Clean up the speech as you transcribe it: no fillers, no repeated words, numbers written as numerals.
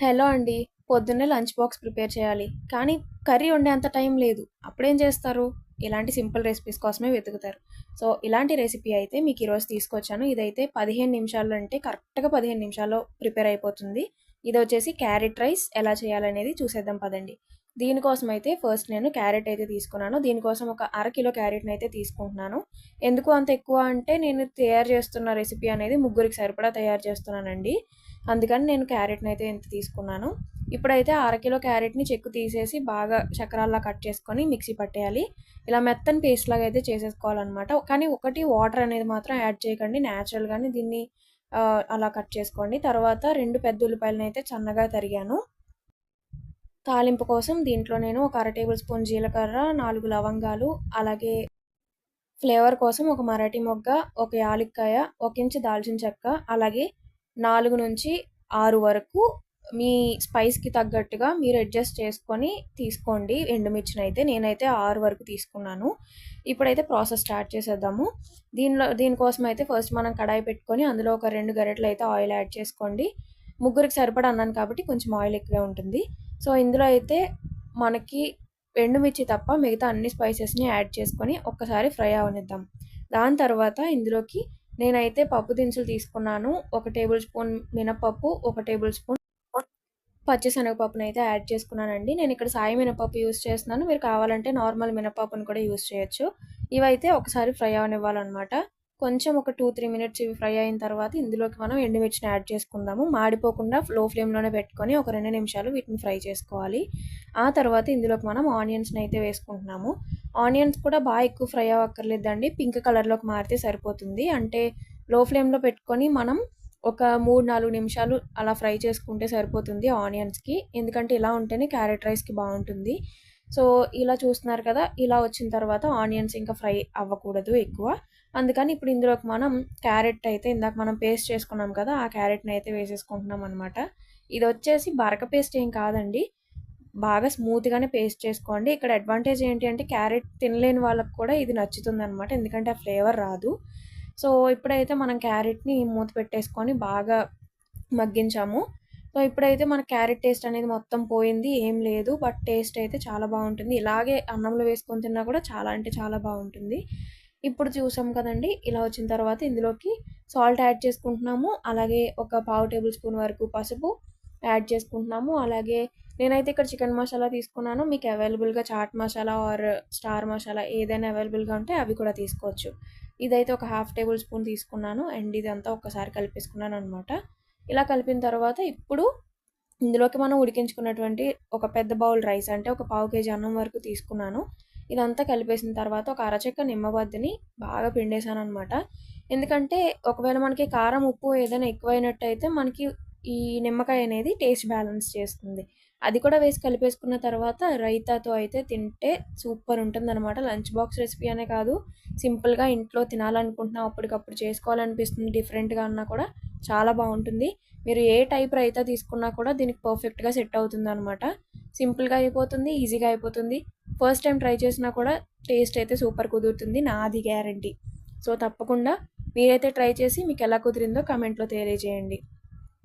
Hello అండి. పొద్దున్నే lunch box prepare చేయాలి. కానీ కర్రీ వండేంత టైం లేదు. అప్పుడేం చేస్తారు? ఇలాంటి సింపుల్ రెసిపీస్ కోసమే వెతుకుతారు. సో, ఇలాంటి రెసిపీ అయితే మీకు ఈరోజు తీసుకొచ్చాను. ఇదైతే 15 నిమిషాల్లో అంటే కరెక్ట్‌గా 15 నిమిషాల్లో ప్రిపేర్ అయిపోతుంది. ఇదొచ్చేసి క్యారెట్ రైస్ ఎలా చేయాలనేది చూసేద్దాం పదండి. దీనికోసమైతే ఫస్ట్ నేను క్యారెట్ అయితే తీసుకున్నాను. దీనికోసం ఒక అరకిలో క్యారెట్‌నయితే తీసుకుంటున్నాను. ఎందుకు అంత ఎక్కువ అంటే నేను తయారు చేస్తున్న రెసిపీ అనేది ముగ్గురికి సరిపడా తయారు చేస్తున్నానండి. అందుకని నేను క్యారెట్‌నయితే ఇంత తీసుకున్నాను. ఇప్పుడైతే అరకిలో క్యారెట్‌ని చెక్కు తీసేసి బాగా చక్రాల్లా కట్ చేసుకొని మిక్సీ పట్టేయాలి. ఇలా మెత్తని పేస్ట్ లాగా అయితే చేసేసుకోవాలనమాట. కానీ ఒకటి వాటర్ అనేది మాత్రం యాడ్ చేయకండి. నేచురల్‌గానే దీన్ని అలా కట్ చేసుకోండి. తర్వాత 2 పెద్ద ఉల్లిపాయలనైతే సన్నగా తరిగాను. తాలింపు కోసం దీంట్లో నేను ఒక అర టేబుల్ స్పూన్ జీలకర్ర, 4 లవంగాలు, అలాగే ఫ్లేవర్ కోసం ఒక మరాఠీ మొగ్గ, ఒక యాలుక్కాయ, ఒక ఇంచు దాల్చిన చెక్క, అలాగే 4-6 వరకు మీ స్పైస్‌కి తగ్గట్టుగా మీరు అడ్జస్ట్ చేసుకొని తీసుకోండి ఎండుమిర్చినైతే. నేనైతే 6 వరకు తీసుకున్నాను. ఇప్పుడైతే ప్రాసెస్ స్టార్ట్ చేసేద్దాము. దీనికోసమైతే ఫస్ట్ మనం కడాయి పెట్టుకొని అందులో ఒక 2 గరిటెలైతే ఆయిల్ యాడ్ చేసుకోండి. ముగ్గురికి సరిపడా అన్నాను కాబట్టి కొంచెం ఆయిల్ ఎక్కువే ఉంటుంది. సో, ఇందులో అయితే మనకి ఎండుమిర్చి తప్ప మిగతా అన్ని స్పైసెస్‌ని యాడ్ చేసుకొని ఒక్కసారి ఫ్రై అవ్వనిద్దాం. దాని తర్వాత ఇందులోకి నేనైతే పప్పు దినుసులు తీసుకున్నాను. ఒక టేబుల్ స్పూన్ మినపప్పు, ఒక టేబుల్ స్పూన్ పచ్చిశనగపప్పునైతే యాడ్ చేసుకున్నానండి. నేనిక్కడ సాయి మినపప్పు యూజ్ చేస్తున్నాను. మీరు కావాలంటే నార్మల్ మినపప్పును కూడా యూజ్ చేయొచ్చు. ఇవైతే ఒకసారి ఫ్రై అవ్వనివ్వాలనమాట. కొంచెం ఒక 2-3 మినిట్స్ ఇవి ఫ్రై అయిన తర్వాత ఇందులోకి మనం ఎండుమిర్చిని యాడ్ చేసుకుందాము. మాడిపోకుండా లో ఫ్లేమ్‌లోనే పెట్టుకొని ఒక 2 నిమిషాలు వీటిని ఫ్రై చేసుకోవాలి. ఆ తర్వాత ఇందులోకి మనం ఆనియన్స్‌నైతే వేసుకుంటున్నాము. ఆనియన్స్ కూడా ఎక్కువ ఫ్రై అవ్వక్కర్లేదండి. పింక్ కలర్‌లోకి మారితే సరిపోతుంది. అంటే లో ఫ్లేమ్‌లో పెట్టుకొని మనం ఒక 3-4 నిమిషాలు అలా ఫ్రై చేసుకుంటే సరిపోతుంది ఆనియన్స్‌కి. ఎందుకంటే ఇలా ఉంటేనే క్యారెట్ రైస్‌కి బావుంటుంది. సో, ఇలా చూస్తున్నారు కదా! ఇలా వచ్చిన తర్వాత ఆనియన్స్ ఇంకా ఫ్రై అవ్వకూడదు ఎక్కువ. అందుకని ఇప్పుడు ఇందులోకి మనం క్యారెట్ అయితే ఇందాక మనం పేస్ట్ చేసుకున్నాం కదా! ఆ క్యారెట్‌నయితే వేసేసుకుంటున్నామనమాట. ఇదొచ్చేసి బరక పేస్ట్ ఏం కాదండి. బాగా స్మూత్‌గానే పేస్ట్ చేసుకోండి. ఇక్కడ అడ్వాంటేజ్ ఏంటి అంటే క్యారెట్ తినలేని వాళ్ళకి కూడా ఇది నచ్చుతుందనమాట. ఎందుకంటే ఆ ఫ్లేవర్ రాదు. సో, ఇప్పుడైతే మనం క్యారెట్‌ని మూత పెట్టేసుకొని బాగా మగ్గించాము. సో, ఇప్పుడైతే మన క్యారెట్ టేస్ట్ అనేది మొత్తం పోయింది. ఏం లేదు. బట్ టేస్ట్ అయితే చాలా బావుంటుంది. ఇలాగే అన్నంలో వేసుకొని తిన్నా కూడా చాలా అంటే చాలా బావుంటుంది. ఇప్పుడు చూసాం కదండీ! ఇలా వచ్చిన తర్వాత ఇందులోకి సాల్ట్ యాడ్ చేసుకుంటున్నాము. అలాగే ఒక పావు టేబుల్ స్పూన్ వరకు పసుపు యాడ్ చేసుకుంటున్నాము. అలాగే నేనైతే ఇక్కడ చికెన్ మసాలా తీసుకున్నాను. మీకు అవైలబుల్‌గా చాట్ మసాలా ఆర్ స్టార్ మసాలా ఏదైనా అవైలబుల్‌గా ఉంటే అవి కూడా తీసుకోవచ్చు. ఇదైతే ఒక హాఫ్ టేబుల్ స్పూన్ తీసుకున్నాను. అండ్ ఇదంతా ఒక్కసారి కలిపేసుకున్నాననమాట. ఇలా కలిపిన తర్వాత ఇప్పుడు ఇందులోకి మనం ఉడికించుకున్నటువంటి ఒక పెద్ద బౌల్ రైస్ అంటే ఒక పావు కేజీ అన్నం వరకు తీసుకున్నాను. ఇదంతా కలిపేసిన తర్వాత ఒక అరచెక్క నిమ్మబద్దని బాగా పిండేసాననమాట. ఎందుకంటే ఒకవేళ మనకి కారం, ఉప్పు ఏదైనా ఎక్కువైనట్టయితే మనకి ఈ నిమ్మకాయ అనేది టేస్ట్ బ్యాలెన్స్ చేస్తుంది. అది కూడా వేసి కలిపేసుకున్న తర్వాత రైతాతో అయితే తింటే సూపర్ ఉంటుందనమాట. లంచ్ బాక్స్ రెసిపీ అనే కాదు, సింపుల్‌గా ఇంట్లో తినాలనుకుంటున్నా అప్పటికప్పుడు చేసుకోవాలనిపిస్తుంది డిఫరెంట్‌గా అన్నా కూడా చాలా బావుంటుంది. మీరు ఏ టైప్ రైతా తీసుకున్నా కూడా దీనికి పర్ఫెక్ట్‌గా సెట్ అవుతుందనమాట. సింపుల్‌గా అయిపోతుంది, ఈజీగా అయిపోతుంది. ఫస్ట్ టైం ట్రై చేసినా కూడా టేస్ట్ అయితే సూపర్ కుదురుతుంది. నాది గ్యారంటీ. సో, తప్పకుండా మీరైతే ట్రై చేసి మీకెలా కుదిరిందో కామెంట్‌లో తెలియజేయండి.